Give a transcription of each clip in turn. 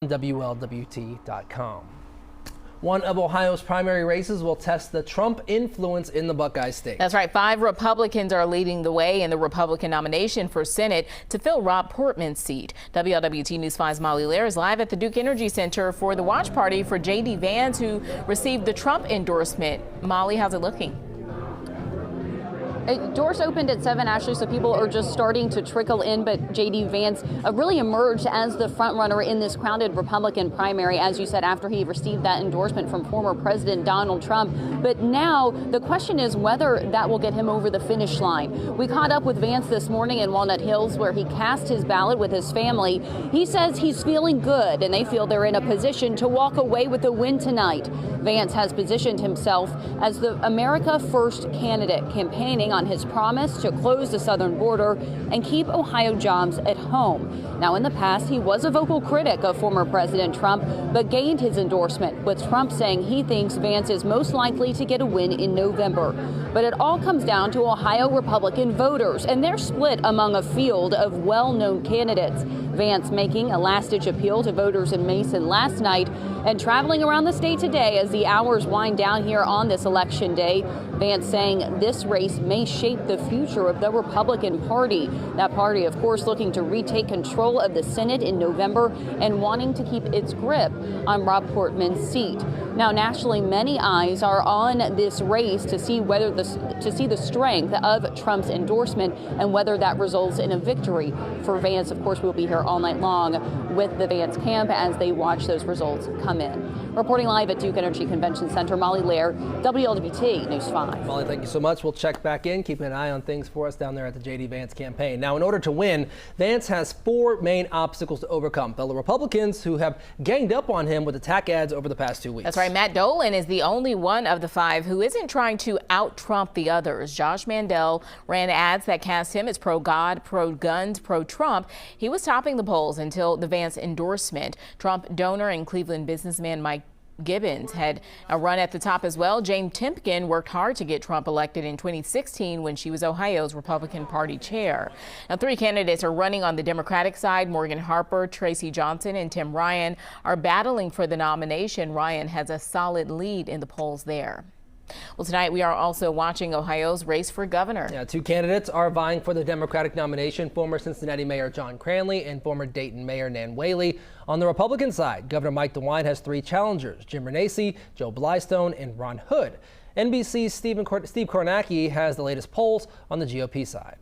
WLWT.com. One of Ohio's primary races will test the Trump influence in the Buckeye State. That's right. 5 Republicans are leading the way in the Republican nomination for Senate to fill Rob Portman's seat. WLWT News 5's Molly Lair is live at the Duke Energy Center for the watch party for J.D. Vance, who received the Trump endorsement. Molly, how's it looking? Doors opened at 7, Ashley, so people are just starting to trickle in, but J.D. Vance really emerged as the front runner in this crowded Republican primary, as you said, after he received that endorsement from former President Donald Trump. But now the question is whether that will get him over the finish line. We caught up with Vance this morning in Walnut Hills, where he cast his ballot with his family. He says he's feeling good, and they feel they're in a position to walk away with a win tonight. Vance has positioned himself as the America First candidate, campaigning on his promise to close the southern border and keep Ohio jobs at home. Now, in the past, he was a vocal critic of former President Trump, but gained his endorsement, with Trump saying he thinks Vance is most likely to get a win in November. But it all comes down to Ohio Republican voters, and they're split among a field of well-known candidates. Vance making a last-ditch appeal to voters in Mason last night and traveling around the state today as the hours wind down here on this election day. Vance saying this race may shape the future of the Republican Party. That party, of course, looking to retake control of the Senate in November and wanting to keep its grip on Rob Portman's seat. Now, nationally, many eyes are on this race to see whether the strength of Trump's endorsement and whether that results in a victory for Vance. Of course, we'll be here all night long with the Vance camp as they watch those results come in. Reporting live at Duke Energy Convention Center, Molly Lair, WLWT News 5. Molly, thank you so much. We'll check back in, keeping an eye on things for us down there at the J.D. Vance campaign. Now, in order to win, Vance has 4 main obstacles to overcome. Fellow Republicans who have ganged up on him with attack ads over the past 2 weeks. That's right. Matt Dolan is the only one of the 5 who isn't trying to out-Trump the others. Josh Mandel ran ads that cast him as pro-God, pro-guns, pro-Trump. He was topping the polls until the Vance endorsement. Trump donor and Cleveland businessman Mike Gibbons had a run at the top as well. Jane Timken worked hard to get Trump elected in 2016 when she was Ohio's Republican Party chair. Now, 3 candidates are running on the Democratic side. Morgan Harper, Tracy Johnson, and Tim Ryan are battling for the nomination. Ryan has a solid lead in the polls there. Well, tonight we are also watching Ohio's race for governor. Yeah, 2 candidates are vying for the Democratic nomination, former Cincinnati Mayor John Cranley and former Dayton Mayor Nan Whaley. On the Republican side, Governor Mike DeWine has 3 challengers: Jim Renacci, Joe Blystone, and Ron Hood. NBC's Steve Kornacki has the latest polls on the GOP side.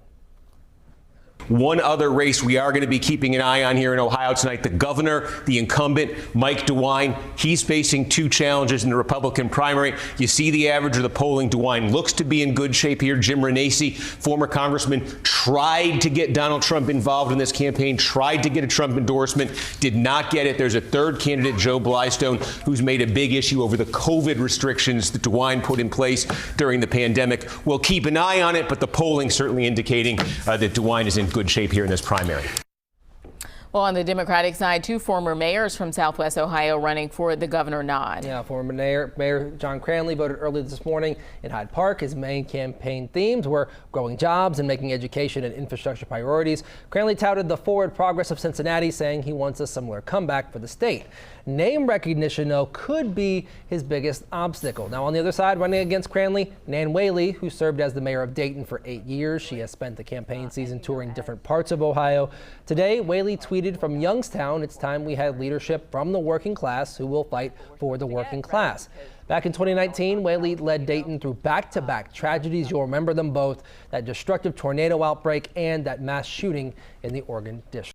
One other race we are going to be keeping an eye on here in Ohio tonight, the governor, the incumbent, Mike DeWine. He's facing 2 challenges in the Republican primary. You see the average of the polling. DeWine looks to be in good shape here. Jim Renacci, former congressman, tried to get Donald Trump involved in this campaign, tried to get a Trump endorsement, did not get it. There's a 3rd candidate, Joe Blystone, who's made a big issue over the COVID restrictions that DeWine put in place during the pandemic. We'll keep an eye on it, but the polling certainly indicating that DeWine is in good shape here in this primary. Well, on the Democratic side, 2 former mayors from Southwest Ohio running for the governor nod. Yeah, former Mayor John Cranley voted early this morning in Hyde Park. His main campaign themes were growing jobs and making education and infrastructure priorities. Cranley touted the forward progress of Cincinnati, saying he wants a similar comeback for the state. Name recognition, though, could be his biggest obstacle. Now, on the other side, running against Cranley, Nan Whaley, who served as the mayor of Dayton for 8 years. She has spent the campaign season touring different parts of Ohio. Today, Whaley tweeted from Youngstown, "It's time we had leadership from the working class who will fight for the working class." Back in 2019, Whaley led Dayton through back-to-back tragedies. You'll remember them both: that destructive tornado outbreak and that mass shooting in the Oregon district.